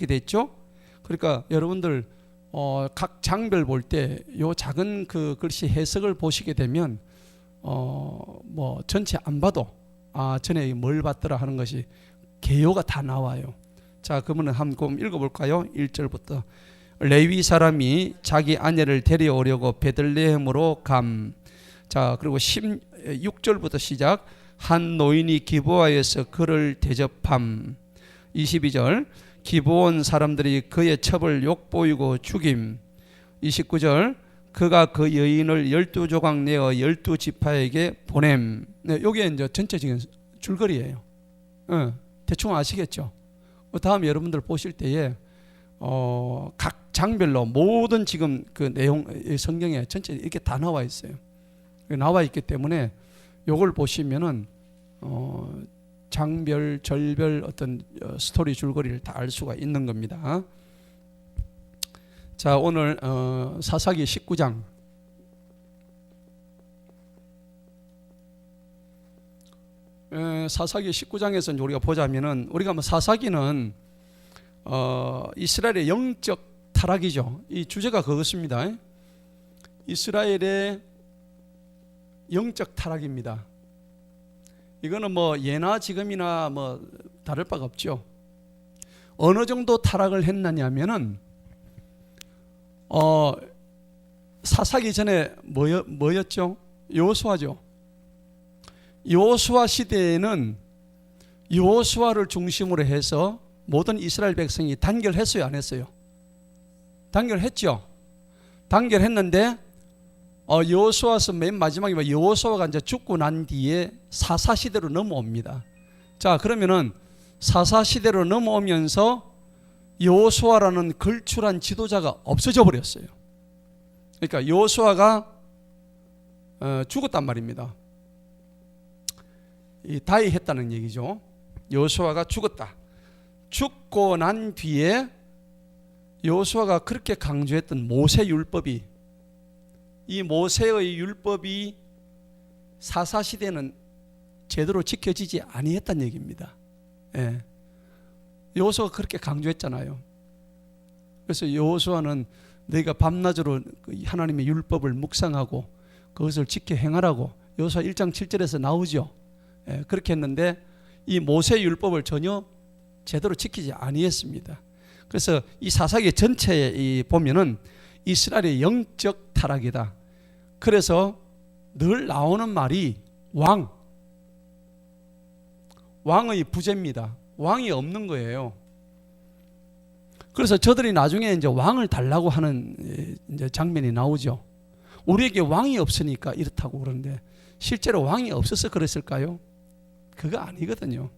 그렇게 돼 있죠. 그러니까 여러분들 각 장별 볼 때 요 작은 그 글씨 해석을 보시게 되면 뭐 전체 안 봐도 전에 뭘 봤더라 하는 것이 개요가 다 나와요. 자, 그러면 한번 읽어볼까요? 1절부터. 레위 사람이 자기 아내를 데려오려고 베들레헴으로 감. 자, 그리고 16절부터 시작. 한 노인이 기브아에서 그를 대접함. 22절. 기브온 사람들이 그의 첩을 욕보이고 죽임. 29절. 그가 그 여인을 12조각 내어 12지파에게 보냄. 네, 요게 이제 전체적인 줄거리예요. 대충 아시겠죠? 다음 여러분들 보실 때에 각 장별로 모든 지금 그 내용 성경에 전체 이렇게 다 나와 있어요. 나와 있기 때문에 요걸 보시면은 장별, 절별 어떤 스토리 줄거리를 다 알 수가 있는 겁니다. 자, 오늘 사사기 19장. 사사기 19장에서 우리가 보자면은 우리가 뭐 사사기는 이스라엘의 영적 타락이죠. 이 주제가 그것입니다. 이스라엘의 영적 타락입니다. 이거는 뭐 예나 지금이나 뭐 다를 바가 없죠. 어느 정도 타락을 했느냐면은 사사기 전에 뭐였죠? 여호수아죠. 여호수아 시대에는 여호수아를 중심으로 해서 모든 이스라엘 백성이 단결했어요, 안 했어요? 단결했죠. 단결했는데 여호수아서 맨 마지막에 여호수아가 이제 죽고 난 뒤에 사사 시대로 넘어옵니다. 자, 그러면은 사사 시대로 넘어오면서 여호수아라는 걸출한 지도자가 없어져 버렸어요. 그러니까 여호수아가 죽었단 말입니다. 다이했다는 얘기죠. 여호수아가 죽었다. 죽고 난 뒤에 여호수아가 그렇게 강조했던 모세 율법이, 이 모세의 율법이 사사 시대는 제대로 지켜지지 아니했다는 얘기입니다. 예. 여호수아가 그렇게 강조했잖아요. 그래서 여호수아는 너희가 밤낮으로 하나님의 율법을 묵상하고 그것을 지켜 행하라고 여호수아 1장 7절에서 나오죠. 예, 그렇게 했는데 이 모세 율법을 전혀 제대로 지키지 아니했습니다. 그래서 이 사사기 전체에 보면은 이스라엘의 영적 타락이다. 그래서 늘 나오는 말이 왕의 부재입니다. 왕이 없는 거예요. 그래서 저들이 나중에 이제 왕을 달라고 하는 이제 장면이 나오죠. 우리에게 왕이 없으니까 이렇다고 그러는데 실제로 왕이 없어서 그랬을까요? 그거 아니거든요.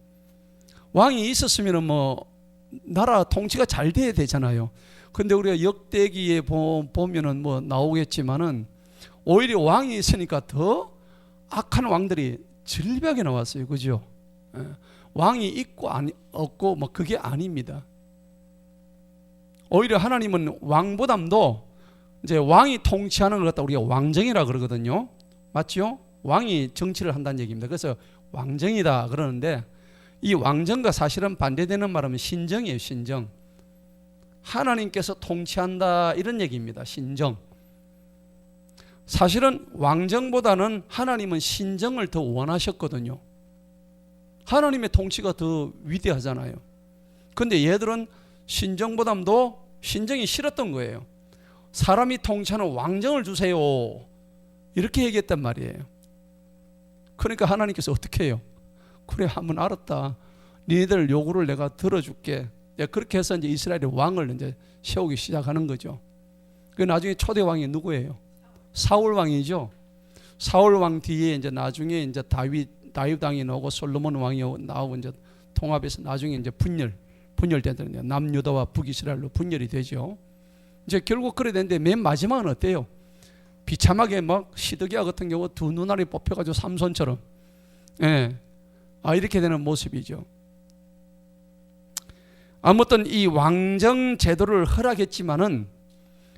왕이 있었으면 뭐 나라 통치가 잘 돼야 되잖아요. 근데 우리가 역대기에 보면은 뭐 나오겠지만은 오히려 왕이 있으니까 더 악한 왕들이 질비하게 나왔어요. 그죠? 왕이 있고 없고 뭐 그게 아닙니다. 오히려 하나님은 왕보담도 이제 왕이 통치하는 걸 갖다 우리가 왕정이라 그러거든요. 맞죠? 왕이 정치를 한다는 얘기입니다. 그래서 왕정이다 그러는데 이 왕정과 사실은 반대되는 말하면 신정이에요. 신정. 하나님께서 통치한다 이런 얘기입니다. 신정. 사실은 왕정보다는 하나님은 신정을 더 원하셨거든요. 하나님의 통치가 더 위대하잖아요. 그런데 얘들은 신정보담도 신정이 싫었던 거예요. 사람이 통치하는 왕정을 주세요. 이렇게 얘기했단 말이에요. 그러니까 하나님께서 어떻게 해요? 그래, 한번 알았다. 니네들 요구를 내가 들어줄게. 그렇게 해서 이제 이스라엘의 왕을 이제 세우기 시작하는 거죠. 그 나중에 초대 왕이 누구예요? 사울 왕이죠. 사울 왕 뒤에 이제 나중에 이제 다윗 왕이 나오고 솔로몬 왕이 나오고 이제 통합해서 나중에 이제 분열되는 남유다와 북이스라엘로 분열이 되죠. 이제 결국 그래 되는데 맨 마지막은 어때요? 비참하게 막 시드기야 같은 경우 두 눈알이 뽑혀가지고 삼손처럼, 예, 이렇게 되는 모습이죠. 아무튼 이 왕정 제도를 허락했지만은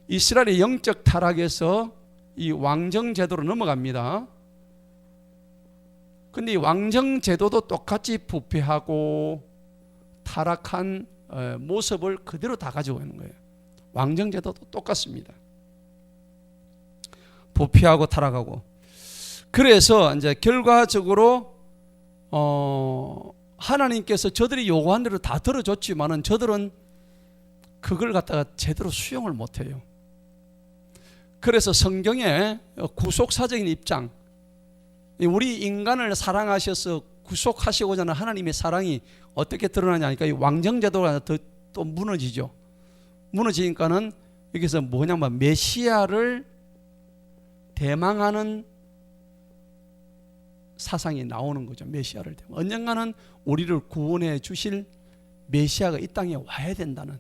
이스라엘의 영적 타락에서 이 왕정 제도로 넘어갑니다. 근데 이 왕정 제도도 똑같이 부패하고 타락한 모습을 그대로 다 가지고 있는 거예요. 왕정제도도 똑같습니다. 부패하고 타락하고. 그래서 이제 결과적으로 하나님께서 저들이 요구한 대로 다 들어줬지만은 저들은 그걸 갖다가 제대로 수용을 못해요. 그래서 성경의 구속사적인 입장, 우리 인간을 사랑하셔서 구속하시고자 하는 하나님의 사랑이 어떻게 드러나냐 하니까 이 왕정제도가 또 무너지죠. 무너지니까는 여기서 뭐냐면 메시아를 대망하는 사상이 나오는 거죠. 메시아를 대망. 언젠가는 우리를 구원해 주실 메시아가 이 땅에 와야 된다는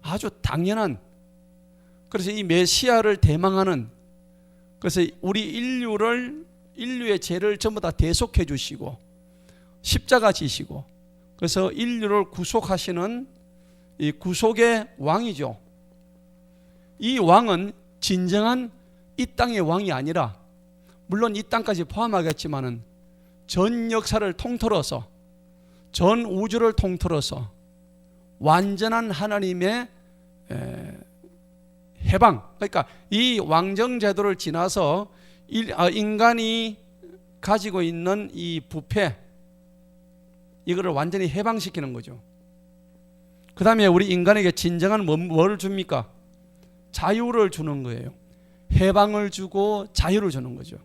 아주 당연한, 그래서 이 메시아를 대망하는, 그래서 우리 인류의 죄를 전부 다 대속해 주시고 십자가 지시고, 그래서 인류를 구속하시는 이 구속의 왕이죠. 이 왕은 진정한 이 땅의 왕이 아니라, 물론 이 땅까지 포함하겠지만은 전 역사를 통틀어서, 전 우주를 통틀어서 완전한 하나님의 해방, 그러니까 이 왕정 제도를 지나서 인간이 가지고 있는 이 부패, 이거를 완전히 해방시키는 거죠. 그 다음에 우리 인간에게 진정한 뭘 줍니까? 자유를 주는 거예요. 해방을 주고 자유를 주는 거죠.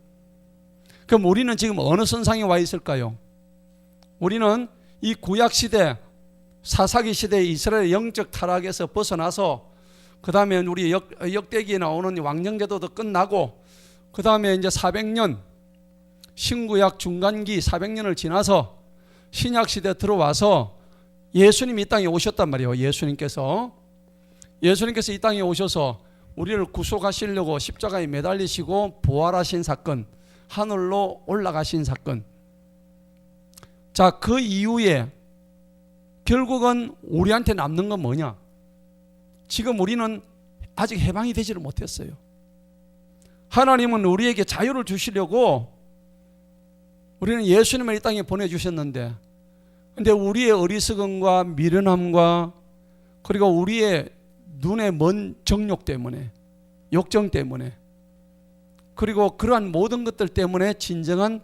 그럼 우리는 지금 어느 선상에 와 있을까요? 우리는 이 구약시대, 사사기 시대의 이스라엘의 영적 타락에서 벗어나서, 그 다음에 우리 역대기에 나오는 왕정제도도 끝나고, 그 다음에 이제 400년, 신구약 중간기 400년을 지나서 신약시대 들어와서 예수님이 이 땅에 오셨단 말이에요. 예수님께서 이 땅에 오셔서 우리를 구속하시려고 십자가에 매달리시고 부활하신 사건, 하늘로 올라가신 사건. 자, 그 이후에 결국은 우리한테 남는 건 뭐냐? 지금 우리는 아직 해방이 되지를 못했어요. 하나님은 우리에게 자유를 주시려고 우리는 예수님을 이 땅에 보내주셨는데, 근데 우리의 어리석음과 미련함과, 그리고 우리의 눈에 먼 정욕 때문에, 욕정 때문에, 그리고 그러한 모든 것들 때문에 진정한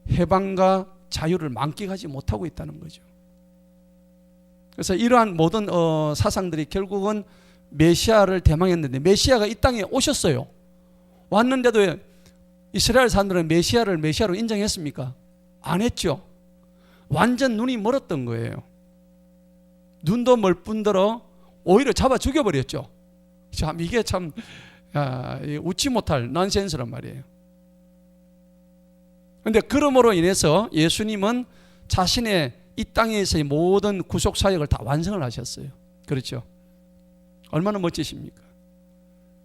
해방과 자유를 만끽하지 못하고 있다는 거죠. 그래서 이러한 모든 사상들이 결국은 메시아를 대망했는데, 메시아가 이 땅에 오셨어요. 왔는데도 이스라엘 사람들은 메시아로 인정했습니까? 안 했죠. 완전 눈이 멀었던 거예요. 눈도 멀 뿐더러 오히려 잡아 죽여버렸죠. 참 이게 참 웃지 못할 난센스란 말이에요. 그런데 그러므로 인해서 예수님은 자신의 이 땅에서의 모든 구속 사역을 다 완성을 하셨어요. 그렇죠? 얼마나 멋지십니까?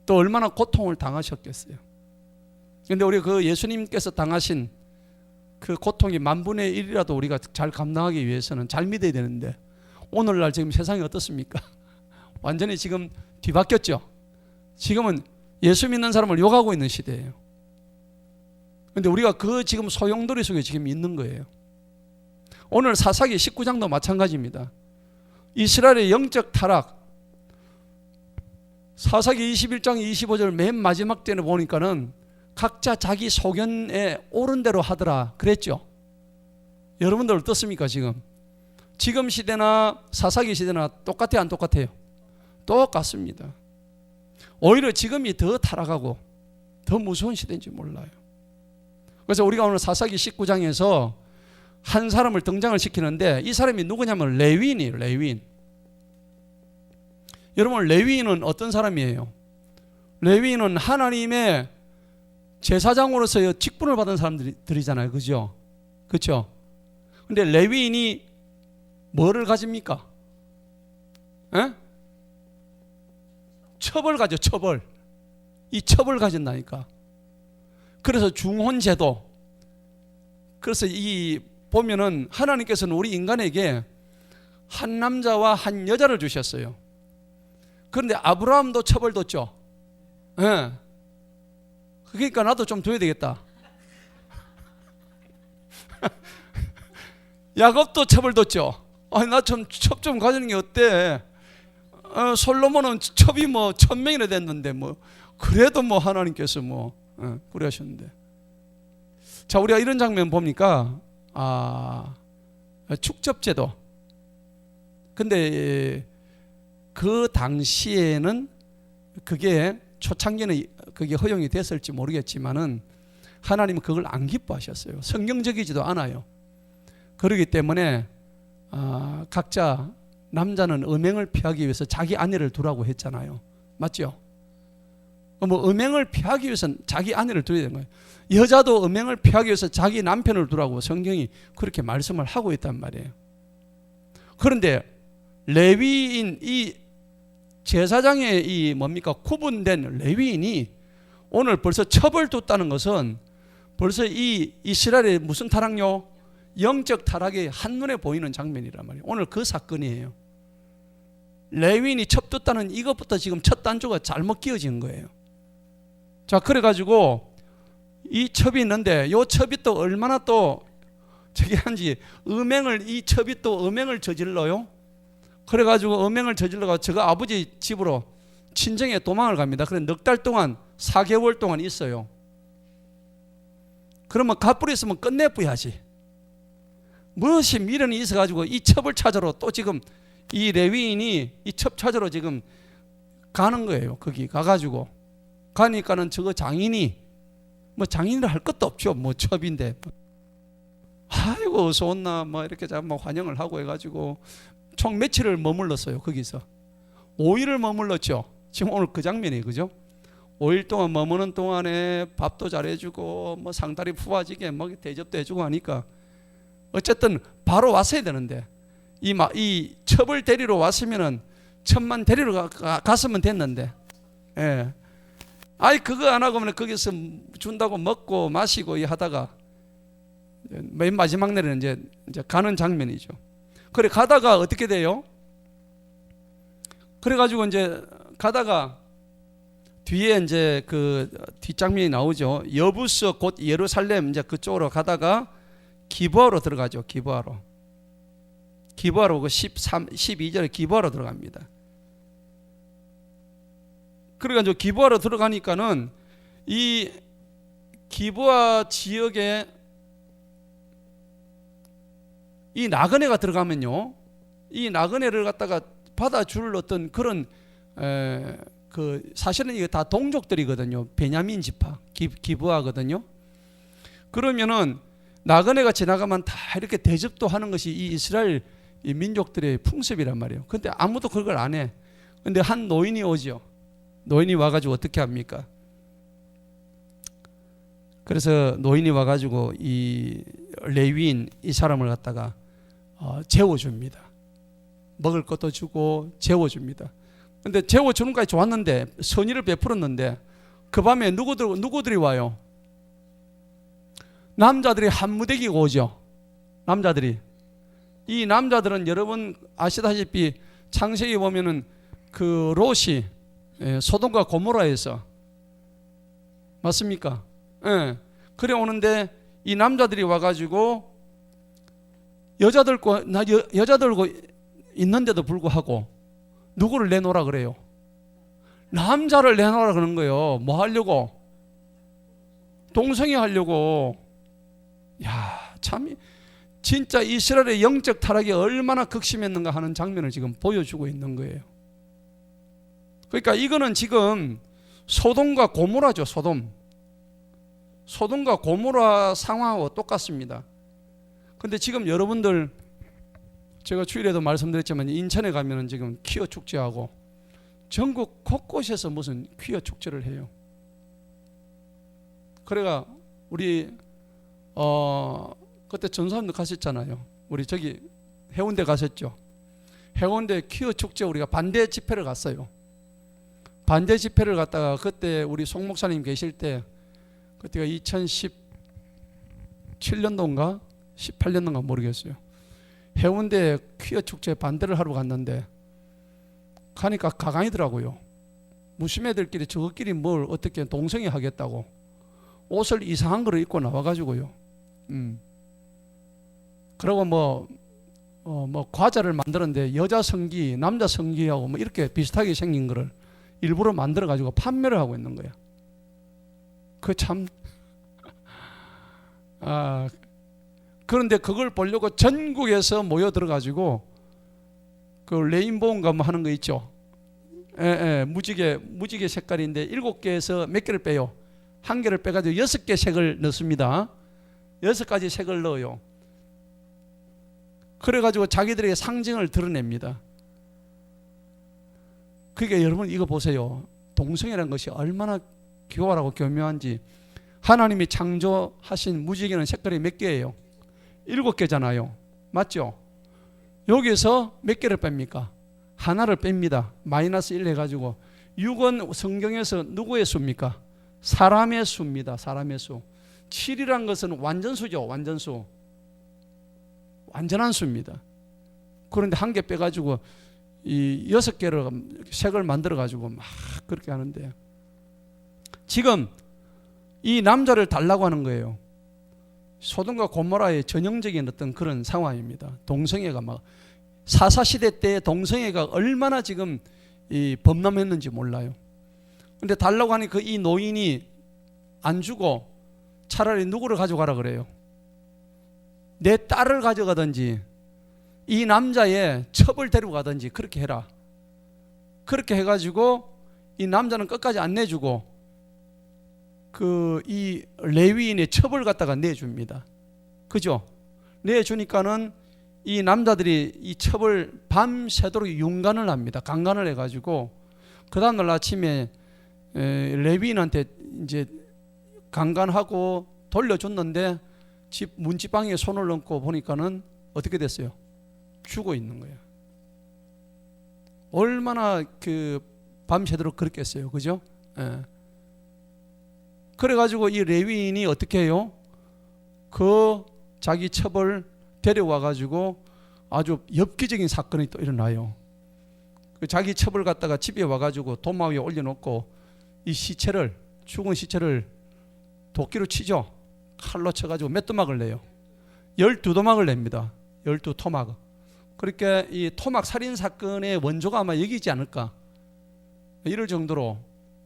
또 얼마나 고통을 당하셨겠어요. 그런데 우리 그 예수님께서 당하신 그 고통이 10,000분의 1이라도 우리가 잘 감당하기 위해서는 잘 믿어야 되는데, 오늘날 지금 세상이 어떻습니까? 완전히 지금 뒤바뀌었죠. 지금은 예수 믿는 사람을 욕하고 있는 시대예요. 그런데 우리가 그 지금 소용돌이 속에 지금 있는 거예요. 오늘 사사기 19장도 마찬가지입니다. 이스라엘의 영적 타락, 사사기 21장 25절 맨 마지막 때는 보니까는 각자 자기 소견에 옳은 대로 하더라 그랬죠. 여러분들 어떻습니까? 지금 시대나 사사기 시대나 똑같아요, 안 똑같아요? 똑같습니다. 오히려 지금이 더 타락하고 더 무서운 시대인지 몰라요. 그래서 우리가 오늘 사사기 19장에서 한 사람을 등장을 시키는데, 이 사람이 누구냐면 레위인이에요. 레위인. 여러분, 레위인은 어떤 사람이에요? 레위인은 하나님의 제사장으로서 직분을 받은 사람들이잖아요. 그죠? 그렇죠? 근데 레위인이 뭐를 가집니까? 에? 첩을 가져. 첩을. 이 첩을 가진다니까. 그래서 중혼제도, 그래서 이 보면은 하나님께서는 우리 인간에게 한 남자와 한 여자를 주셨어요. 그런데 아브라함도 첩을 뒀죠. 예. 그러니까 나도 좀 둬야 되겠다. 야곱도 첩을 뒀죠. 아니 나 좀 첩 좀 가지는 게 어때? 솔로몬은 첩이 뭐 1000명이나 됐는데 뭐 그래도 뭐 하나님께서 뭐 그래 하셨는데. 자, 우리가 이런 장면 봅니까? 축접제도. 근데 그 당시에는 그게 초창기는 그게 허용이 됐을지 모르겠지만은 하나님은 그걸 안 기뻐하셨어요. 성경적이지도 않아요. 그렇기 때문에 각자 남자는 음행을 피하기 위해서 자기 아내를 두라고 했잖아요. 맞죠? 뭐 음행을 피하기 위해서는 자기 아내를 두어야 되는 거예요. 여자도 음행을 피하기 위해서 자기 남편을 두라고 성경이 그렇게 말씀을 하고 있단 말이에요. 그런데 레위인 이 제사장의 이 뭡니까 구분된 레위인이 오늘 벌써 첩을 뒀다는 것은 벌써 이 이스라엘의 무슨 타락요? 영적 타락이 한눈에 보이는 장면이란 말이에요. 오늘 그 사건이에요. 레위인이 첩 뒀다는 이것부터 지금 첫 단추가 잘못 끼워진 거예요. 자, 그래가지고 이 첩이 있는데 이 첩이 또 얼마나 또 저기 한지 이 첩이 또 음행을 저질러요. 그래가지고 음행을 저질러가 저거 아버지 집으로 친정에 도망을 갑니다. 그래 넉 달 동안 4개월 동안 있어요. 그러면 갑불이 있으면 끝내뿌야지. 무엇이 미련이 있어가지고 이 첩을 찾으러 또 지금 이 레위인이 이 첩 찾으러 지금 가는 거예요. 거기 가가지고 가니까는 저거 장인이 뭐 장인이라 할 것도 없죠. 뭐 첩인데 아이고 어서 온나 뭐 이렇게 뭐 환영을 하고 해가지고 총 며칠을 머물렀어요. 거기서 5일을 머물렀죠. 지금 오늘 그 장면이 그죠? 5일 동안 머무는 동안에 밥도 잘해주고 뭐 상다리 푸아지게 뭐 대접도 해주고 하니까 어쨌든 바로 왔어야 되는데 이 첩을 데리러 왔으면은 첩만 데리러 갔으면 됐는데, 예. 아이 그거 안 하고 거기서 준다고 먹고 마시고 하다가 맨 마지막 날에는 이제 가는 장면이죠. 그래 가다가 어떻게 돼요? 그래가지고 이제 가다가 뒤에 이제 그 뒷장면이 나오죠. 여부스 곧 예루살렘 이제 그쪽으로 가다가 기브아로 들어가죠. 기브아로 그 12절에 기브아로 들어갑니다. 그래가지고 기브아로 들어가니까는 이 기브아 지역에 이 나그네가 들어가면요, 이 나그네를 갖다가 받아줄 어떤 그런 그 사실은 이게 다 동족들이거든요. 베냐민 지파 기브아거든요. 그러면은 나그네가 지나가면 다 이렇게 대접도 하는 것이 이 이스라엘 이 민족들의 풍습이란 말이에요. 근데 아무도 그걸 안 해. 근데 한 노인이 오죠. 노인이 와가지고 어떻게 합니까? 그래서 노인이 와가지고 이 레위인 이 사람을 갖다가 재워줍니다. 먹을 것도 주고 재워줍니다. 근데 재워주는 것까지 좋았는데 선의를 베풀었는데 그 밤에 누구들이 와요? 남자들이 한 무대기 오죠. 남자들이. 이 남자들은 여러분 아시다시피 창세기 보면은 그 롯이 소돔과 고모라에서 맞습니까? 예. 그래 오는데 이 남자들이 와가지고 여자들과 있는데도 불구하고 누구를 내놓으라 그래요? 남자를 내놓으라 그러는 거예요. 뭐 하려고? 동성애 하려고. 야, 참 진짜 이스라엘의 영적 타락이 얼마나 극심했는가 하는 장면을 지금 보여주고 있는 거예요. 그러니까 이거는 지금 소돔과 고모라죠. 소돔과 고모라 상황하고 똑같습니다. 근데 지금 여러분들 제가 주일에도 말씀드렸지만 인천에 가면은 지금 퀴어 축제하고 전국 곳곳에서 무슨 퀴어 축제를 해요. 그래가 우리 그때 전사님도 가셨잖아요. 우리 저기 해운대 가셨죠. 해운대 퀴어 축제 우리가 반대 집회를 갔어요. 반대 집회를 갔다가 그때 우리 송 목사님 계실 때 그때가 2017년도인가 18년도인가 모르겠어요. 해운대 퀴어 축제 반대를 하러 갔는데 가니까 가강이더라고요. 무슨 애들끼리 저것끼리 뭘 어떻게 동성애 하겠다고 옷을 이상한 거를 입고 나와가지고요. 그러고 뭐 뭐 과자를 만드는데 여자 성기, 남자 성기하고 뭐 이렇게 비슷하게 생긴 거를 일부러 만들어 가지고 판매를 하고 있는 거야. 그 참. 그런데 그걸 보려고 전국에서 모여 들어 가지고 그 레인보우인가 뭐 하는 거 있죠. 무지개 색깔인데 7개에서 몇 개를 빼요. 한 개를 빼가지고 6개 색을 넣습니다. 6가지 색을 넣어요. 그래가지고 자기들의 상징을 드러냅니다. 그러니까 여러분 이거 보세요. 동성애라는 것이 얼마나 교활하고 교묘한지. 하나님이 창조하신 무지개는 색깔이 몇 개예요? 7개잖아요. 맞죠? 여기서 몇 개를 뺍니까? 하나를 뺍니다. 마이너스 1 해가지고 6은 성경에서 누구의 수입니까? 사람의 수입니다. 사람의 수. 7이란 것은 완전수죠. 완전수. 완전한 수입니다. 그런데 한 개 빼가지고 이 6개를 색을 만들어가지고 막 그렇게 하는데 지금 이 남자를 달라고 하는 거예요. 소돔과 고모라의 전형적인 어떤 그런 상황입니다. 동성애가 막 사사시대 때 동성애가 얼마나 지금 이 범람했는지 몰라요. 근데 달라고 하니 그 이 노인이 안 주고 차라리 누구를 가져가라 그래요. 내 딸을 가져가든지 이 남자의 첩을 데리고 가든지 그렇게 해라. 그렇게 해가지고 이 남자는 끝까지 안 내주고 그 이 레위인의 첩을 갖다가 내줍니다. 그죠? 내주니까는 이 남자들이 이 첩을 밤새도록 윤간을 합니다. 강간을 해가지고 그 다음날 아침에 레위인한테 이제 강간하고 돌려줬는데 집 문지방에 손을 넣고 보니까는 어떻게 됐어요? 죽어 있는 거예요. 얼마나 그 밤새도록 그랬겠어요, 그죠? 예. 그래가지고 이 레위인이 어떻게 해요? 그 자기 첩을 데려와가지고 아주 엽기적인 사건이 또 일어나요. 그 자기 첩을 갖다가 집에 와가지고 도마 위에 올려놓고 이 시체를, 죽은 시체를 도끼로 치죠. 칼로 쳐가지고 몇 토막을 내요? 12토막을 냅니다. 12토막. 그러니까 이 토막 살인 사건의 원조가 아마 여기지 않을까 이럴 정도로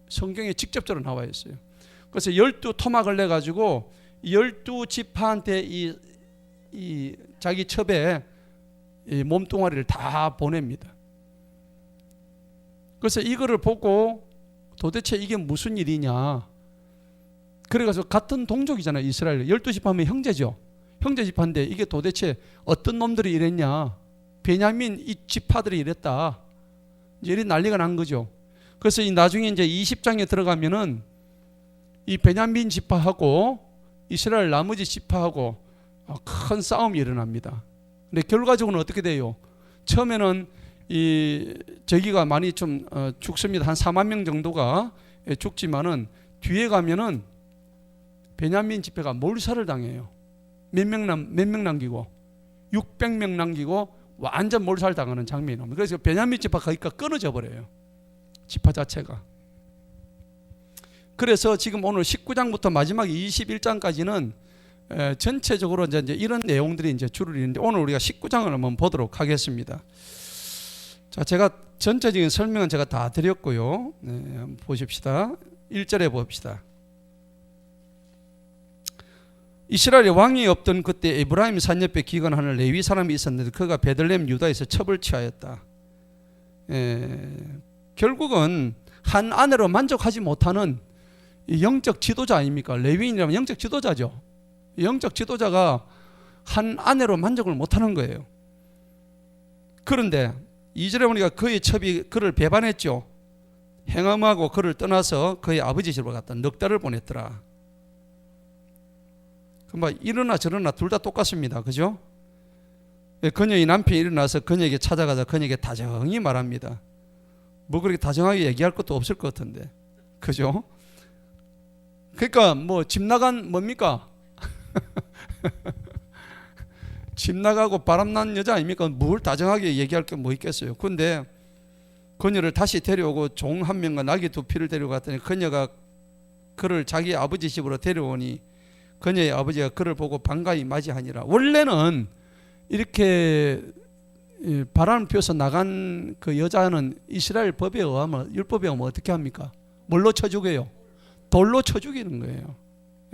성경에 직접적으로 나와 있어요. 그래서 12토막을 내가지고 12지파한테 이 자기 첩에 이 몸뚱아리를 다 보냅니다. 그래서 이거를 보고 도대체 이게 무슨 일이냐. 그래가지고 같은 동족이잖아요. 이스라엘 12지파면 형제죠. 형제 지파인데 이게 도대체 어떤 놈들이 이랬냐. 베냐민 이 지파들이 이랬다. 이제 이런 난리가 난 거죠. 그래서 이 나중에 이제 20장에 들어가면은 이 베냐민 지파하고 이스라엘 나머지 지파하고 큰 싸움이 일어납니다. 근데 결과적으로는 어떻게 돼요? 처음에는 이 저기가 많이 좀 죽습니다. 한 4만 명 정도가 죽지만은 뒤에 가면은 베냐민 지파가 몰살을 당해요. 몇 명 남기고 600명 남기고 완전 몰살 당하는 장면이 나옵니다. 그래서 베냐민 지파가 거기가 끊어져 버려요. 지파 자체가. 그래서 지금 오늘 19장부터 마지막 21장까지는 전체적으로 이제 이런 내용들이 이제 줄을 이루는데 오늘 우리가 19장을 한번 보도록 하겠습니다. 자, 제가 전체적인 설명은 제가 다 드렸고요. 네, 한번 보십시다. 1절에 봅시다. 이스라엘에 왕이 없던 그때 에브라임 산 옆에 기근하는 레위 사람이 있었는데 그가 베들레헴 유다에서 첩을 취하였다. 결국은 한 아내로 만족하지 못하는 영적 지도자 아닙니까? 레위인이라면 영적 지도자죠. 영적 지도자가 한 아내로 만족을 못하는 거예요. 그런데 2절에 보니까 그의 첩이 그를 배반했죠. 행함하고 그를 떠나서 그의 아버지 집으로 갔다. 넉 달을 보냈더라. 그럼 이러나 저러나 둘 다 똑같습니다. 그죠? 그녀의 남편이 일어나서 그녀에게 찾아가서 그녀에게 다정히 말합니다. 뭐 그렇게 다정하게 얘기할 것도 없을 것 같은데. 그죠? 그러니까 뭐 집 나간 뭡니까? 집 나가고 바람난 여자 아닙니까? 뭘 다정하게 얘기할 게 뭐 있겠어요. 그런데 그녀를 다시 데려오고 종 한 명과 나귀 2피를 데려갔더니 그녀가 그를 자기 아버지 집으로 데려오니 그녀의 아버지가 그를 보고 반가이 맞이하니라. 원래는 이렇게 바람을 피워서 나간 그 여자는 이스라엘 법에 의하면, 율법에 의하면 어떻게 합니까? 뭘로 쳐 죽여요? 돌로 쳐 죽이는 거예요.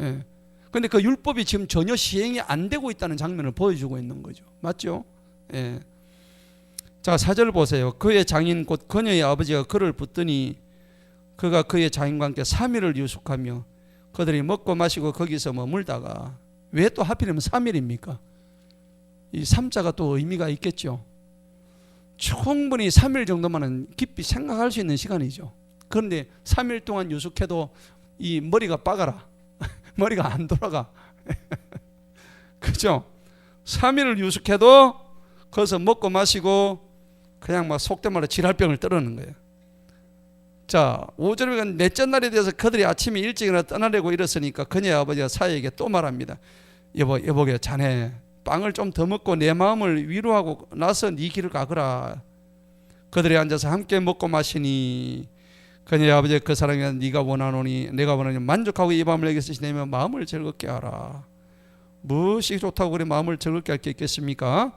예. 근데 그 율법이 지금 전혀 시행이 안 되고 있다는 장면을 보여주고 있는 거죠. 맞죠? 예. 자, 4절 보세요. 그의 장인 곧 그녀의 아버지가 그를 붙더니 그가 그의 장인과 함께 3일을 유숙하며 그들이 먹고 마시고 거기서 머물다가, 왜 또 하필이면 3일입니까? 이 3자가 또 의미가 있겠죠. 충분히 3일 정도만은 깊이 생각할 수 있는 시간이죠. 그런데 3일 동안 유숙해도 이 머리가 빠가라. 머리가 안 돌아가. 그죠? 3일을 유숙해도 거기서 먹고 마시고 그냥 막 속된 말로 질할병을 떨어는 거예요. 자, 5절에 넷째 날에 대해서 그들이 아침에 일찍 일어나 떠나려고 일었으니까 그녀의 아버지가 사위에게 또 말합니다. 여보게, 자네 빵을 좀 더 먹고 내 마음을 위로하고 나서 네 길을 가거라. 그들이 앉아서 함께 먹고 마시니 그녀의 아버지가 그 사람이 네가 원하노니 내가 원하니 만족하고 이 밤을 여기서 지내며 마음을 즐겁게 하라. 무엇이 좋다고 그래 마음을 즐겁게 할 게 있겠습니까?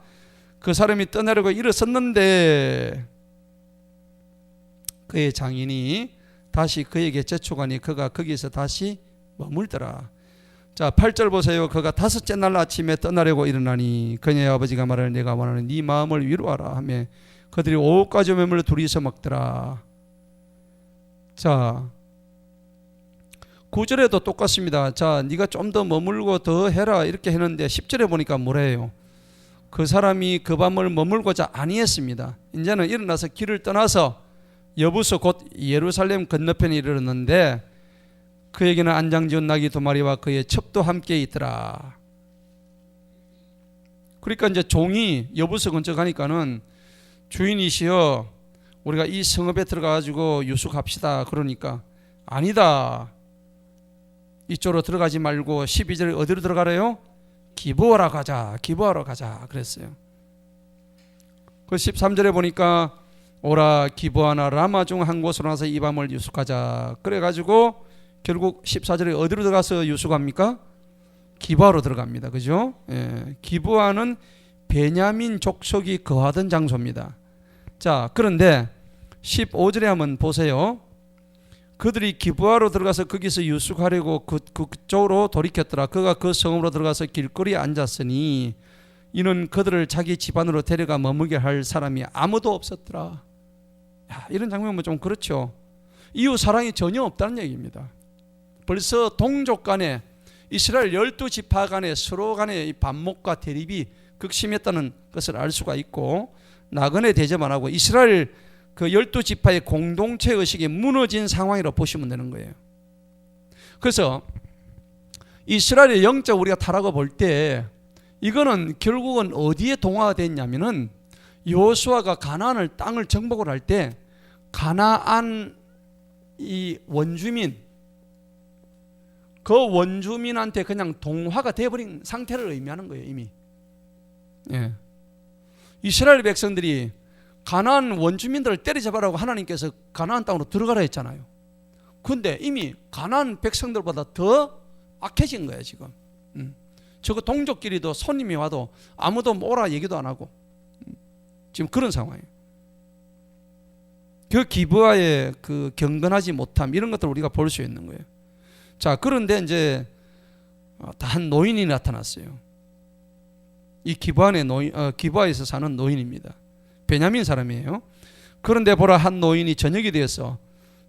그 사람이 떠나려고 일어섰는데 그의 장인이 다시 그에게 재촉하니 그가 거기서 다시 머물더라. 자, 8절 보세요. 그가 다섯째 날 아침에 떠나려고 일어나니 그녀의 아버지가 말하는 내가 원하는 네 마음을 위로하라 하며 그들이 5가지 메물로 둘이서 먹더라. 자, 9절에도 똑같습니다. 자, 네가 좀 더 머물고 더 해라 이렇게 했는데 10절에 보니까 뭐래요? 그 사람이 그 밤을 머물고자 아니했습니다. 이제는 일어나서 길을 떠나서 여부서 곧 예루살렘 건너편에 이르렀는데 그에게는 안장지은 나귀 2마리와 그의 첩도 함께 있더라. 그러니까 이제 종이 여부서 근처 가니까는 주인이시여 우리가 이 성읍에 들어가가지고 유숙합시다. 그러니까 아니다. 이쪽으로 들어가지 말고 12절에 어디로 들어가래요? 기브아로 가자. 기브아로 가자. 그랬어요. 그 13절에 보니까 오라 기브아나 라마 중 한 곳으로 나서 이 밤을 유숙하자. 그래가지고 결국 14절에 어디로 들어가서 유숙합니까? 기브아로 들어갑니다. 그죠? 예, 기브아는 베냐민 족속이 거하던 장소입니다. 자, 그런데 15절에 한번 보세요. 그들이 기브아로 들어가서 거기서 유숙하려고 그쪽으로 돌이켰더라. 그가 그 성읍으로 들어가서 길거리에 앉았으니 이는 그들을 자기 집안으로 데려가 머물게 할 사람이 아무도 없었더라. 야, 이런 장면은 좀 그렇죠. 이웃 사랑이 전혀 없다는 얘기입니다. 벌써 동족 간에 이스라엘 12지파 간에 서로 간에 이 반목과 대립이 극심했다는 것을 알 수가 있고, 나그네 대접 안 하고 이스라엘 그 12지파의 공동체 의식이 무너진 상황이라고 보시면 되는 거예요. 그래서 이스라엘의 영적 우리가 타락을 볼 때 이거는 결국은 어디에 동화가 됐냐면은 여호수아가 가나안을 땅을 정복을 할 때 가나안 이 원주민 그 원주민한테 그냥 동화가 되어버린 상태를 의미하는 거예요. 이미 예. 이스라엘 백성들이 가나안 원주민들을 때려잡으라고 하나님께서 가나안 땅으로 들어가라 했잖아요. 그런데 이미 가나안 백성들보다 더 악해진 거예요. 지금 저거 동족끼리도 손님이 와도 아무도 오라 얘기도 안 하고 지금 그런 상황이에요. 그 기브아의 그 경건하지 못함 이런 것들을 우리가 볼 수 있는 거예요. 자, 그런데 이제 한 노인이 나타났어요. 이 기브아에서 사는 노인입니다. 베냐민 사람이에요. 그런데 보라, 한 노인이 저녁이 되어서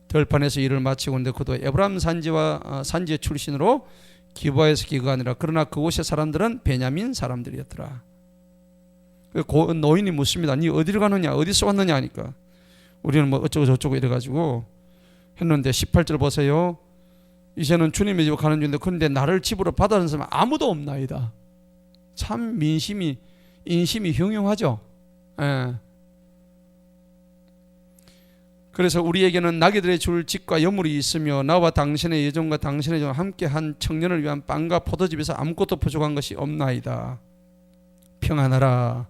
들판에서 일을 마치고 있는데 그도 에브라임 산지의 출신으로 기브아에서 기거하니라. 그러나 그곳의 사람들은 베냐민 사람들이었더라. 노인이 묻습니다. 니 어디로 가느냐, 어디서 왔느냐 하니까 우리는 뭐 어쩌고 저쩌고 이래가지고 했는데 18절 보세요. 이제는 주님의 집으로 가는 중인데 그런데 나를 집으로 받아들이는 사람 아무도 없나이다. 참 인심이 흉흉하죠. 예. 그래서 우리에게는 나귀들의 줄 집과 여물이 있으며 나와 당신의 예정과 당신의 예정 함께 한 청년을 위한 빵과 포도즙에서 아무것도 부족한 것이 없나이다. 평안하라.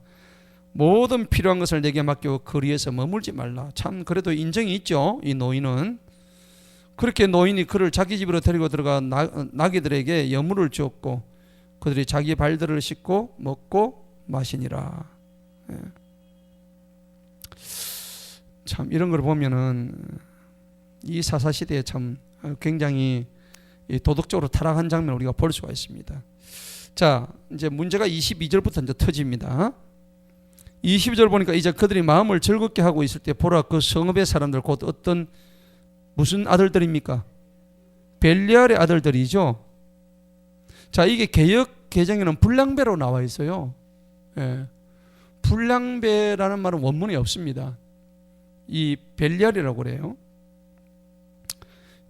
모든 필요한 것을 내게 맡기고 거리에서 머물지 말라. 참 그래도 인정이 있죠. 이 노인은. 그렇게 노인이 그를 자기 집으로 데리고 들어가 나귀들에게 여물을 주었고 그들이 자기 발들을 씻고 먹고 마시니라. 예. 참 이런 걸 보면은 이 사사 시대에 참 굉장히 도덕적으로 타락한 장면을 우리가 볼 수가 있습니다. 자, 이제 문제가 22절부터 이제 터집니다. 22절 보니까 이제 그들이 마음을 즐겁게 하고 있을 때 보라 그 성읍의 사람들 곧 어떤 무슨 아들들입니까? 벨리알의 아들들이죠. 자, 이게 개역 개정에는 불량배로 나와 있어요. 예. 불량배라는 말은 원문에 없습니다. 이 벨리알이라고 그래요.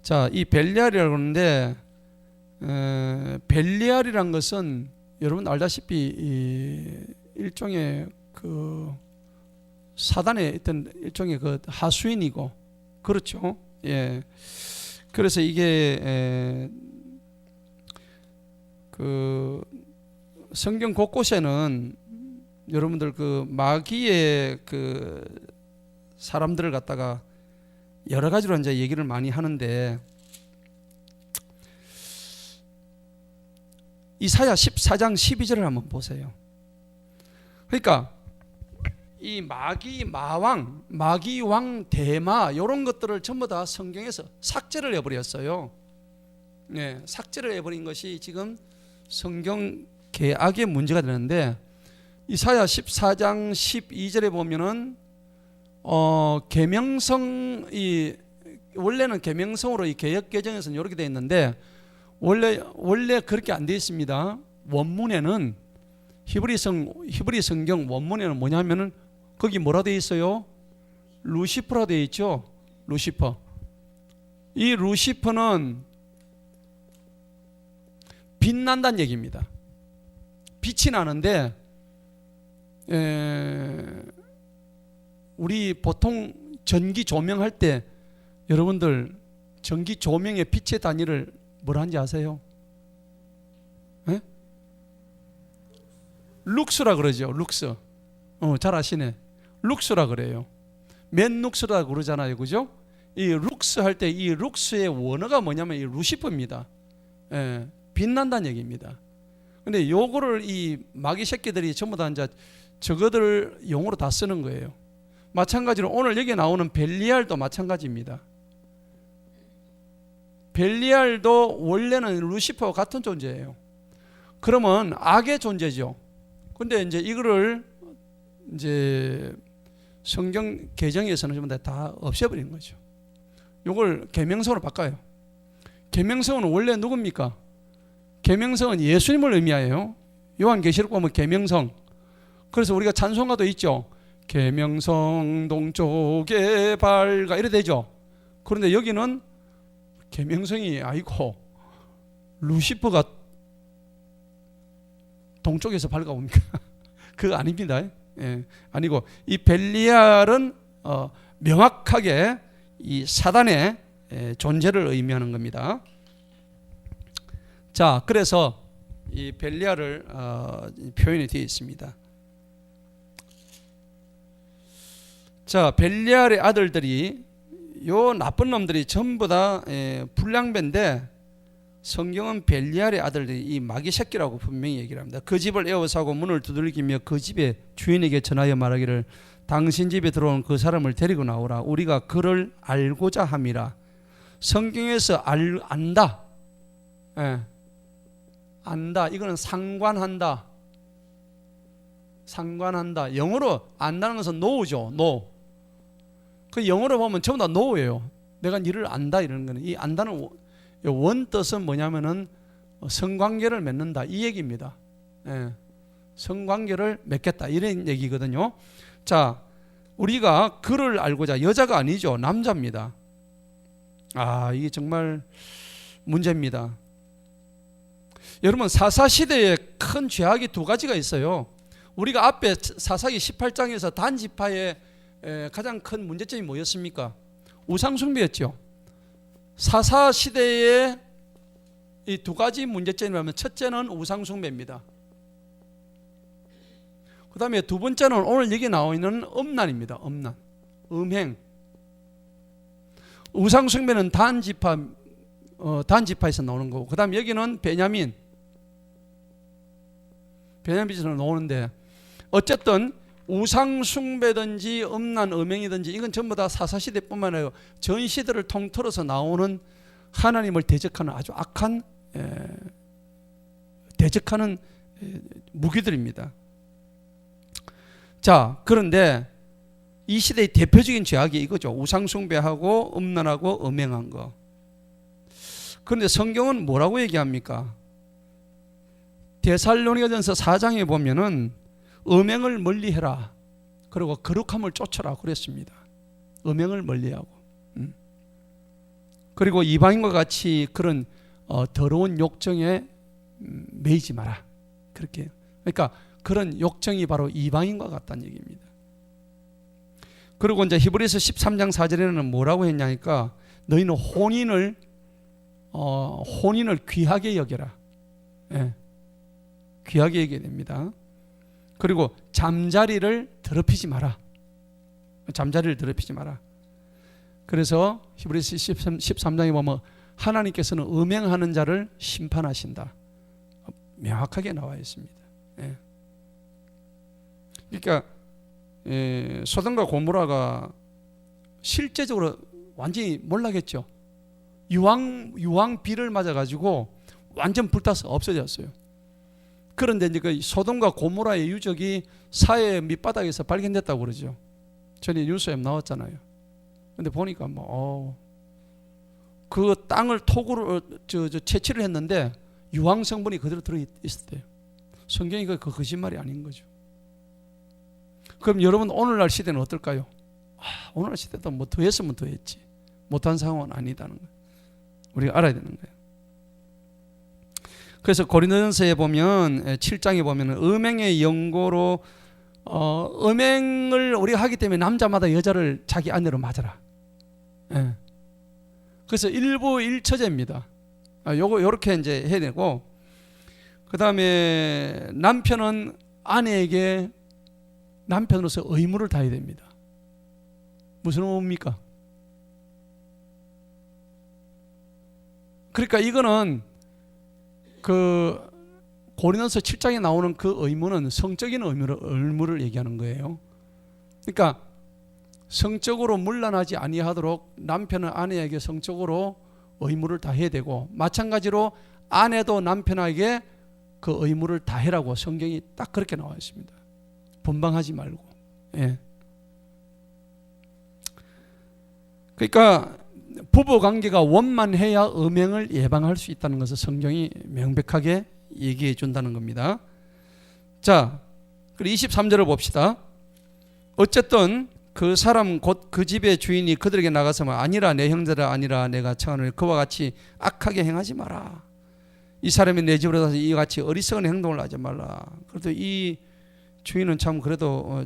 자, 이 벨리알이라고 하는데 벨리알이란 것은 여러분 알다시피 일종의 그 사단의 어떤 일종의 그 하수인이고 그렇죠. 예. 그래서 이게 그 성경 곳곳에는 여러분들 그 마귀의 그 사람들을 갖다가 여러 가지로 이제 얘기를 많이 하는데 이사야 14장 12절을 한번 보세요. 그러니까 이 마귀 왕 대마 이런 것들을 전부 다 성경에서 삭제를 해버렸어요. 네, 삭제를 해버린 것이 지금 성경 개악의 문제가 되는데 이사야 14장 12절에 보면은 계명성 원래는 계명성으로 이 개역 개정에서는 이렇게 되어 있는데 원래 그렇게 안 되어 있습니다. 원문에는 히브리 성경 원문에는 뭐냐면은 거기 뭐라 되어 있어요? 루시퍼라 되어 있죠. 루시퍼. 이 루시퍼는 빛난다는 얘기입니다. 빛이 나는데 우리 보통 전기 조명할 때 여러분들 전기 조명의 빛의 단위를 뭐라 하는지 아세요? 네? 룩스라 그러죠. 룩스. 잘 아시네. 룩스라 그래요. 맨룩스라 그러잖아요. 그죠? 이 룩스 할 때 이 룩스의 원어가 뭐냐면 이 루시퍼입니다. 예, 빛난다는 얘기입니다. 근데 요거를 이 마귀 새끼들이 전부 다 이제 저거들 용어로 다 쓰는 거예요. 마찬가지로 오늘 여기 나오는 벨리알도 마찬가지입니다. 벨리알도 원래는 루시퍼와 같은 존재예요. 그러면 악의 존재죠. 근데 이제 이거를 이제 성경 개정에서는 전부 다 없애버리는 거죠. 요걸 계명성으로 바꿔요. 계명성은 원래 누굽니까? 계명성은 예수님을 의미해요. 요한계시록 보면 계명성. 그래서 우리가 찬송가도 있죠. 계명성 동쪽에 밝아 이래 되죠. 그런데 여기는 계명성이 아니고 루시퍼가 동쪽에서 밝아옵니까? 그거 아닙니다. 예, 아니고 이 벨리알은 명확하게 이 사단의 존재를 의미하는 겁니다. 자, 그래서 이 벨리알을 표현이 되어 있습니다. 자, 벨리알의 아들들이 요 나쁜 놈들이 전부 다 불량배인데 성경은 벨리알의 아들들이 이 마귀 새끼라고 분명히 얘기를 합니다. 그 집을 에워싸고 문을 두들기며 그 집의 주인에게 전하여 말하기를 당신 집에 들어온 그 사람을 데리고 나오라. 우리가 그를 알고자 함이라. 성경에서 안다. 예. 안다. 이거는 상관한다. 상관한다. 영어로 안다는 것은 know죠. know. 그 영어로 보면 전부 다 know예요. 내가 니를 안다 이러는 거는 이 안다는 원 뜻은 뭐냐면은 성관계를 맺는다 이 얘기입니다. 예. 성관계를 맺겠다 이런 얘기거든요. 자, 우리가 그를 알고자 여자가 아니죠. 남자입니다. 이게 정말 문제입니다. 여러분 사사시대에 큰 죄악이 두 가지가 있어요. 우리가 앞에 사사기 18장에서 단지파의 가장 큰 문제점이 뭐였습니까? 우상숭배였죠. 사사시대의 이 두 가지 문제점이라면 첫째는 우상숭배입니다. 그 다음에 두 번째는 오늘 여기 나와 있는 음란입니다. 음란, 음행. 우상숭배는 단지파에서 나오는 거고, 그 다음에 여기는 베냐민에서 나오는데 어쨌든 우상 숭배든지 음란 음행이든지 이건 전부 다 사사시대뿐만 아니라 전 시대를 통틀어서 나오는 하나님을 대적하는 아주 악한 대적하는 무기들입니다. 자, 그런데 이 시대의 대표적인 죄악이 이거죠. 우상 숭배하고 음란하고 음행한 거. 그런데 성경은 뭐라고 얘기합니까? 데살로니가전서 4장에 보면은 음행을 멀리해라. 그리고 거룩함을 쫓아라 그랬습니다. 음행을 멀리하고. 그리고 이방인과 같이 그런 더러운 욕정에 매이지 마라. 그렇게. 그러니까 그런 욕정이 바로 이방인과 같다는 얘기입니다. 그리고 이제 히브리서 13장 4절에는 뭐라고 했냐니까 너희는 혼인을 귀하게 여겨라. 예. 귀하게 여겨야 됩니다. 그리고 잠자리를 더럽히지 마라. 잠자리를 더럽히지 마라. 그래서 히브리서 13장에 보면 하나님께서는 음행하는 자를 심판하신다. 명확하게 나와 있습니다. 예. 그러니까 소돔과 고모라가 실제적으로 완전히 몰락했죠. 유황비를 맞아가지고 완전 불타서 없어졌어요. 그런데 이제 그 소돔과 고모라의 유적이 사해 밑바닥에서 발견됐다고 그러죠. 전에 뉴스에 나왔잖아요. 근데 보니까 그 땅을 토구로 채취를 했는데 유황 성분이 그대로 들어 있었대요. 성경이 그 거짓말이 아닌 거죠. 그럼 여러분 오늘날 시대는 어떨까요? 오늘날 시대도 뭐 더 했으면 더 했지. 못한 상황은 아니다는 거예요. 우리가 알아야 되는 거예요. 그래서 고린도전서에 보면 7장에 보면 음행의 연고로 음행을 우리가 하기 때문에 남자마다 여자를 자기 아내로 맞아라. 예. 그래서 일부 일처제입니다. 요렇게 이제 해야 되고, 그 다음에 남편은 아내에게 남편으로서 의무를 다해야 됩니다. 무슨 의무입니까? 그러니까 이거는 그 고린도서 7장에 나오는 그 의무는 성적인 의무를 얘기하는 거예요. 그러니까 성적으로 문란하지 아니하도록 남편은 아내에게 성적으로 의무를 다해야 되고, 마찬가지로 아내도 남편에게 그 의무를 다해라고 성경이 딱 그렇게 나와 있습니다. 분방하지 말고. 예. 그러니까 부부 관계가 원만해야 음행을 예방할 수 있다는 것을 성경이 명백하게 얘기해 준다는 겁니다. 자, 그리고 23절을 봅시다. 어쨌든 그 사람 곧 그 집의 주인이 그들에게 나가서 아니라 내 형제라 아니라 내가 청하노니 그와 같이 악하게 행하지 마라. 이 사람이 내 집으로 가서 이와 같이 어리석은 행동을 하지 말라. 그래도 이 주인은 참 그래도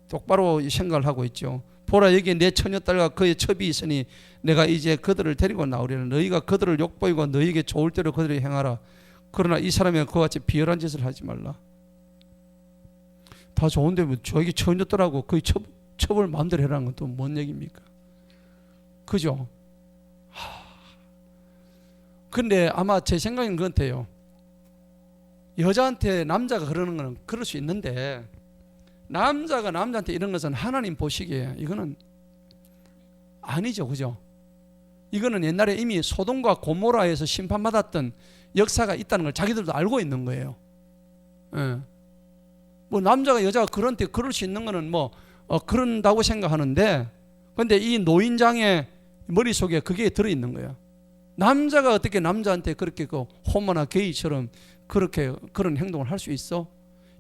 똑바로 생각을 하고 있죠. 보라, 여기에 내 처녀딸과 그의 첩이 있으니 내가 이제 그들을 데리고 나오려는. 너희가 그들을 욕보이고 너희에게 좋을 대로 그들을 행하라. 그러나 이 사람이 그와 같이 비열한 짓을 하지 말라. 다 좋은데 뭐 저에게 처녀딸하고 그의 첩을 마음대로 해라는 건 또 뭔 얘기입니까? 그죠? 근데 아마 제 생각엔 그건 같아요. 여자한테 남자가 그러는 건 그럴 수 있는데, 남자가 남자한테 이런 것은 하나님 보시기에 이거는 아니죠. 그죠? 이거는 옛날에 이미 소돔과 고모라에서 심판받았던 역사가 있다는 걸 자기들도 알고 있는 거예요. 예. 뭐 남자가 여자가 그런데 그럴 수 있는 거는 뭐 그런다고 생각하는데, 근데 이 노인장의 머릿속에 그게 들어있는 거예요. 남자가 어떻게 남자한테 그렇게 그 호모나 게이처럼 그렇게 그런 행동을 할 수 있어?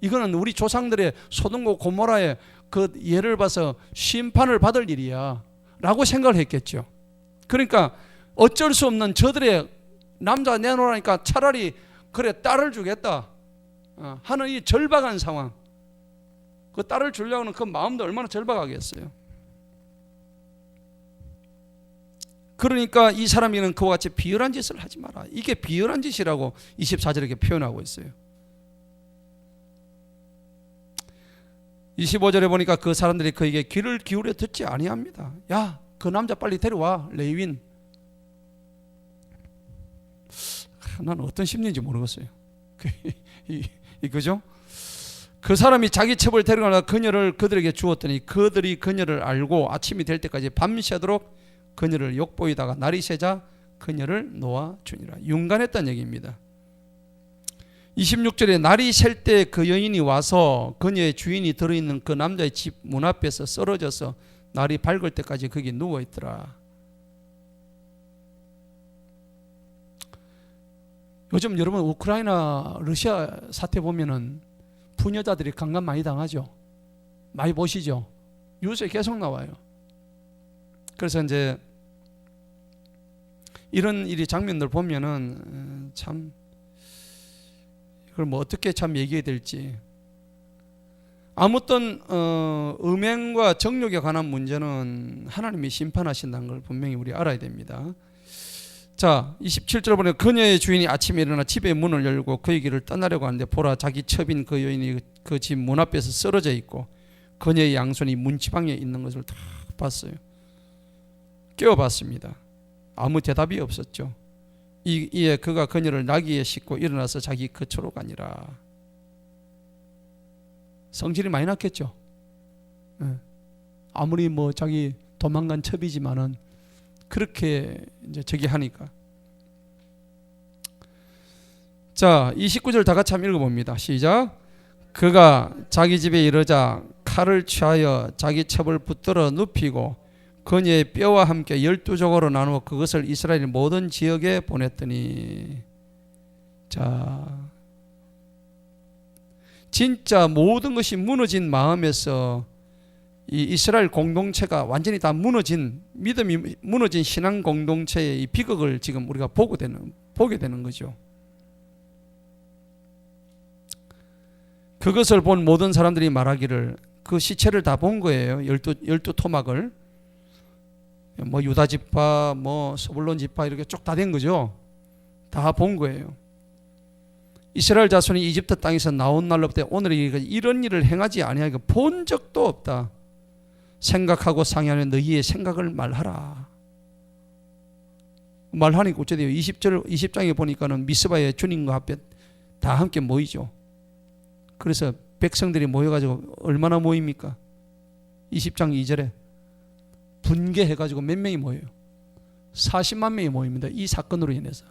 이거는 우리 조상들의 소돔과 고모라의 그 예를 봐서 심판을 받을 일이야 라고 생각을 했겠죠. 그러니까 어쩔 수 없는 저들의 남자 내놓으라니까 차라리 그래 딸을 주겠다 하는 이 절박한 상황, 그 딸을 주려고는 그 마음도 얼마나 절박하겠어요. 그러니까 이 사람이는 그와 같이 비열한 짓을 하지 마라. 이게 비열한 짓이라고 24절에 이렇게 표현하고 있어요. 25절에 보니까 그 사람들이 그에게 귀를 기울여 듣지 아니합니다. 야, 그 남자 빨리 데려와, 레위인. 나는 어떤 심리인지 모르겠어요. 그죠? 그 사람이 자기 첩을 데려가다가 그녀를 그들에게 주었더니 그들이 그녀를 알고 아침이 될 때까지 밤새도록 그녀를 욕보이다가 날이 새자 그녀를 놓아 주니라. 윤간했다는 얘기입니다. 26절에 날이 셀 때 그 여인이 와서 그녀의 주인이 들어있는 그 남자의 집 문 앞에서 쓰러져서 날이 밝을 때까지 거기 누워있더라. 요즘 여러분 우크라이나 러시아 사태 보면은 부녀자들이 강간 많이 당하죠. 많이 보시죠. 뉴스에 계속 나와요. 그래서 이제 이런 일이 장면들 보면은 참 이걸 뭐 어떻게 참 얘기해야 될지. 아무튼 음행과 정욕에 관한 문제는 하나님이 심판하신다는 걸 분명히 우리 알아야 됩니다. 자, 27절 보면 그녀의 주인이 아침에 일어나 집의 문을 열고 그의 길을 떠나려고 하는데 보라 자기 첩인 그 여인이 그 집 문 앞에서 쓰러져 있고 그녀의 양손이 문지방에 있는 것을 다 봤어요. 깨워봤습니다. 아무 대답이 없었죠. 이에 그가 그녀를 나귀에 싣고 일어나서 자기 거처로 가니라. 성질이 많이 났겠죠. 아무리 뭐 자기 도망간 첩이지만은 그렇게 이제 저기 하니까. 자, 29절 다 같이 한번 읽어봅니다. 시작. 그가 자기 집에 이르자 칼을 취하여 자기 첩을 붙들어 눕히고 그녀의 뼈와 함께 12조각으로 나누어 그것을 이스라엘 모든 지역에 보냈더니, 자, 진짜 모든 것이 무너진 마음에서 이 이스라엘 공동체가 완전히 다 무너진, 믿음이 무너진 신앙 공동체의 이 비극을 지금 우리가 보게 되는 거죠. 그것을 본 모든 사람들이 말하기를, 그 시체를 다 본 거예요. 12 토막을. 뭐 유다 지파, 뭐 스불론 지파 이렇게 쭉 다 된 거죠. 다 본 거예요. 이스라엘 자손이 이집트 땅에서 나온 날로부터 오늘이 이런 일을 행하지 아니하고 본 적도 없다. 생각하고 상의하는 너희의 생각을 말하라. 말하니까 어째 돼요? 20장에 보니까는 미스바의 주님과 앞에 다 함께 모이죠. 그래서 백성들이 모여가지고 얼마나 모입니까? 20장 2절에 분개해가지고 몇 명이 모여요? 40만 명이 모입니다. 이 사건으로 인해서.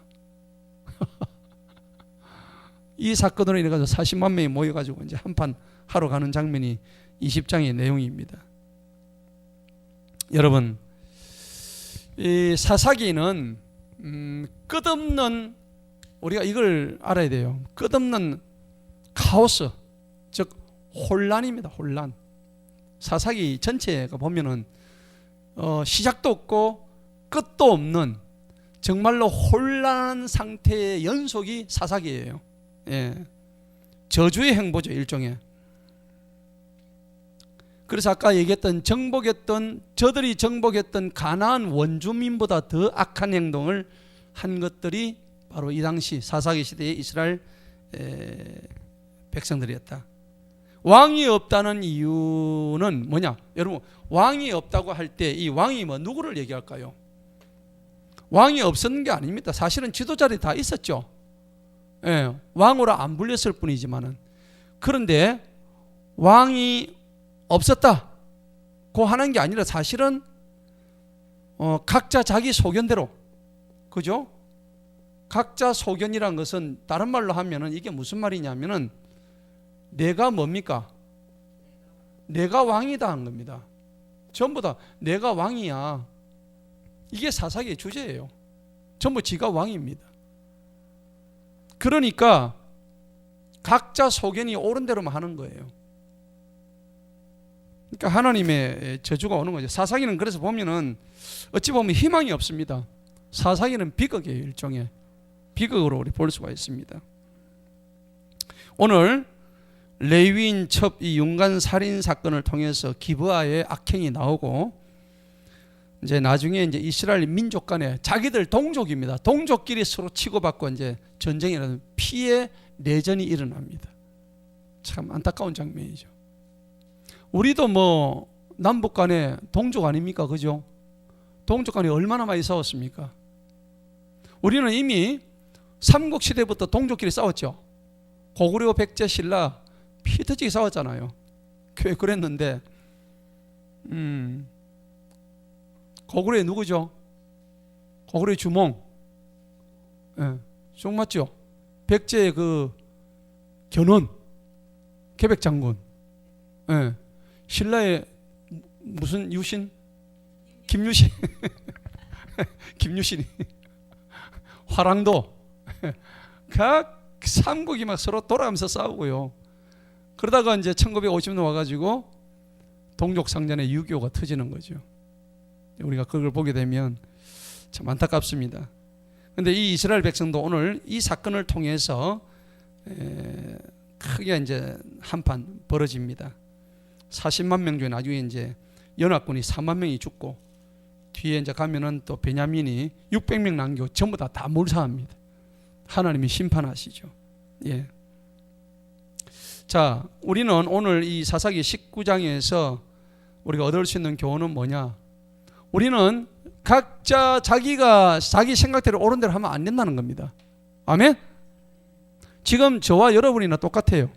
이 사건으로 인해서 40만 명이 모여가지고 이제 한판 하러 가는 장면이 20장의 내용입니다. 여러분, 이 사사기는 끝없는, 우리가 이걸 알아야 돼요. 끝없는 카오스, 즉 혼란입니다. 혼란. 사사기 전체가 보면은 시작도 없고 끝도 없는 정말로 혼란한 상태의 연속이 사사기예요. 예. 저주의 행보죠, 일종의. 그래서 아까 얘기했던 저들이 정복했던 가나안 원주민보다 더 악한 행동을 한 것들이 바로 이 당시 사사기 시대의 이스라엘 백성들이었다. 왕이 없다는 이유는 뭐냐? 여러분, 왕이 없다고 할 때 이 왕이 뭐 누구를 얘기할까요? 왕이 없었는 게 아닙니다. 사실은 지도자들이 다 있었죠. 예, 왕으로 안 불렸을 뿐이지만은. 그런데 왕이 없었다고 하는 게 아니라 사실은 각자 자기 소견대로, 그죠? 각자 소견이란 것은 다른 말로 하면은 이게 무슨 말이냐면은 내가 뭡니까? 내가 왕이다 한 겁니다. 전부 다 내가 왕이야. 이게 사사기의 주제예요. 전부 지가 왕입니다. 그러니까 각자 소견이 옳은 대로만 하는 거예요. 그러니까 하나님의 저주가 오는 거죠. 사사기는 그래서 보면은 어찌 보면 희망이 없습니다. 사사기는 비극이에요. 일종의 비극으로 우리 볼 수가 있습니다. 오늘 레위인 첩 이 윤간 살인 사건을 통해서 기브아의 악행이 나오고, 이제 나중에 이제 이스라엘 민족 간에 자기들 동족입니다. 동족끼리 서로 치고받고 이제 전쟁이라는 피해 내전이 일어납니다. 참 안타까운 장면이죠. 우리도 뭐 남북 간에 동족 아닙니까? 그죠? 동족 간에 얼마나 많이 싸웠습니까? 우리는 이미 삼국시대부터 동족끼리 싸웠죠. 고구려 백제 신라 피 터지게 싸웠잖아요. 교회 그랬는데 고구려의 누구죠? 고구려의 주몽. 예, 종 맞죠? 백제의 그 견훤 계백장군. 예, 신라의 무슨 유신? 김유신. 김유신이 화랑도. 각 삼국이 막 서로 돌아가면서 싸우고요. 그러다가 이제 1950년 와가지고 동족상전의 6.25가 터지는 거죠. 우리가 그걸 보게 되면 참 안타깝습니다. 그런데 이 이스라엘 백성도 오늘 이 사건을 통해서 크게 이제 한판 벌어집니다. 40만 명 중에 나중에 이제 연합군이 4만 명이 죽고 뒤에 이제 가면은 또 베냐민이 600명 남겨 전부 다 몰사합니다. 하나님이 심판하시죠. 예. 자, 우리는 오늘 이 사사기 19장에서 우리가 얻을 수 있는 교훈은 뭐냐? 우리는 각자 자기 생각대로 옳은 대로 하면 안 된다는 겁니다. 아멘? 지금 저와 여러분이나 똑같아요.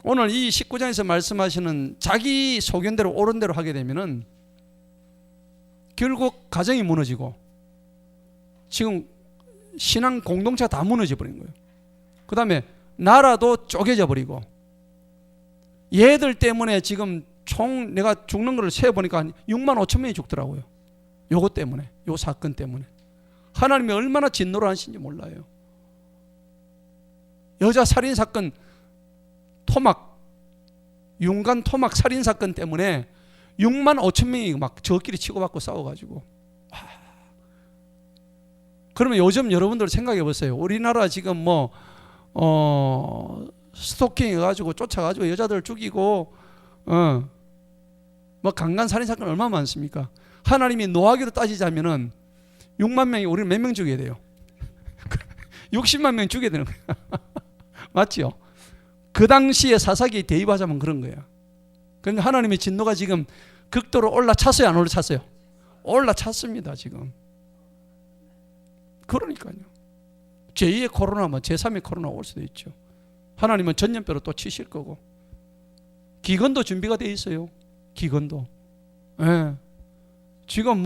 오늘 이 19장에서 말씀하시는 자기 소견대로 옳은 대로 하게 되면은 결국 가정이 무너지고 지금 신앙 공동체가 다 무너져 버린 거예요. 그 다음에 나라도 쪼개져 버리고 얘들 때문에 지금 총 내가 죽는 걸 세어보니까 한 6만 5천 명이 죽더라고요. 요거 때문에, 요 사건 때문에. 하나님이 얼마나 진노를 하시는지 몰라요. 여자 살인 사건 윤관 토막 살인 사건 때문에 6만 5천 명이 막 저끼리 치고받고 싸워가지고. 그러면 요즘 여러분들 생각해 보세요. 우리나라 지금 스토킹 해가지고 쫓아가지고 여자들 죽이고 강간 살인 사건 얼마나 많습니까? 하나님이 노하기로 따지자면은 6만 명이 우리는 몇 명 죽여야 돼요? 60만 명 죽여야 되는 거야. 맞죠? 그 당시에 사사기에 대입하자면 그런 거야. 그러니까 하나님의 진노가 지금 극도로 올라찼어요, 안 올라찼어요? 올라찼습니다, 지금. 그러니까요. 제2의 코로나면 제3의 코로나 올 수도 있죠. 하나님은 전염병으로 또 치실 거고. 기근도 준비가 돼 있어요. 기근도. 예. 지금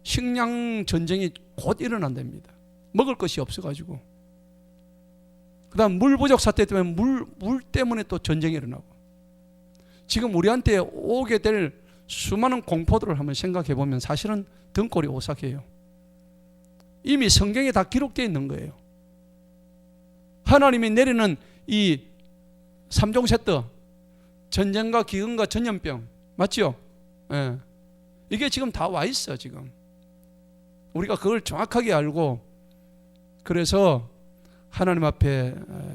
식량 전쟁이 곧 일어난답니다. 먹을 것이 없어가지고. 그 다음 물 부족 사태 때문에 물 때문에 또 전쟁이 일어나고. 지금 우리한테 오게 될 수많은 공포들을 한번 생각해 보면 사실은 등골이 오싹해요. 이미 성경에 다 기록되어 있는 거예요. 하나님이 내리는 이 삼종세트, 전쟁과 기근과 전염병, 맞죠? 예. 이게 지금 다 와 있어, 지금. 우리가 그걸 정확하게 알고, 그래서 하나님 앞에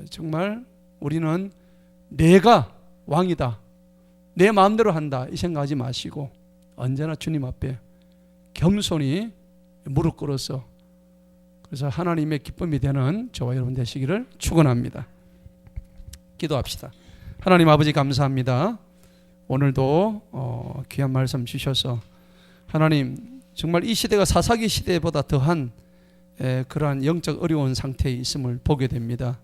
정말 우리는 내가 왕이다, 내 마음대로 한다, 이 생각하지 마시고 언제나 주님 앞에 겸손히 무릎 꿇어서, 그래서 하나님의 기쁨이 되는 저와 여러분 되시기를 축원합니다. 기도합시다. 하나님 아버지 감사합니다. 오늘도 귀한 말씀 주셔서 하나님 정말 이 시대가 사사기 시대보다 더한 그러한 영적 어려운 상태에 있음을 보게 됩니다.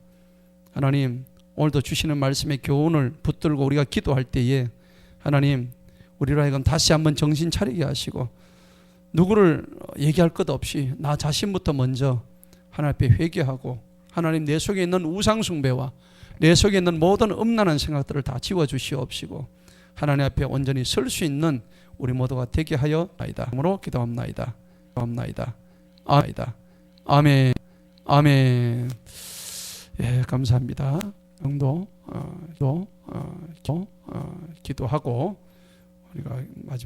하나님 오늘도 주시는 말씀의 교훈을 붙들고 우리가 기도할 때에 하나님 우리로 하여금 다시 한번 정신 차리게 하시고 누구를 얘기할 것 없이 나 자신부터 먼저 하나님 앞에 회개하고 하나님 내 속에 있는 우상 숭배와 내 속에 있는 모든 음란한 생각들을 다 지워주시옵시고 하나님 앞에 온전히 설 수 있는 우리 모두가 되게 하여 나이다. 으로 기도합나이다. 아멘. 아멘. 예, 감사합니다. 기도하고 우리가 마지막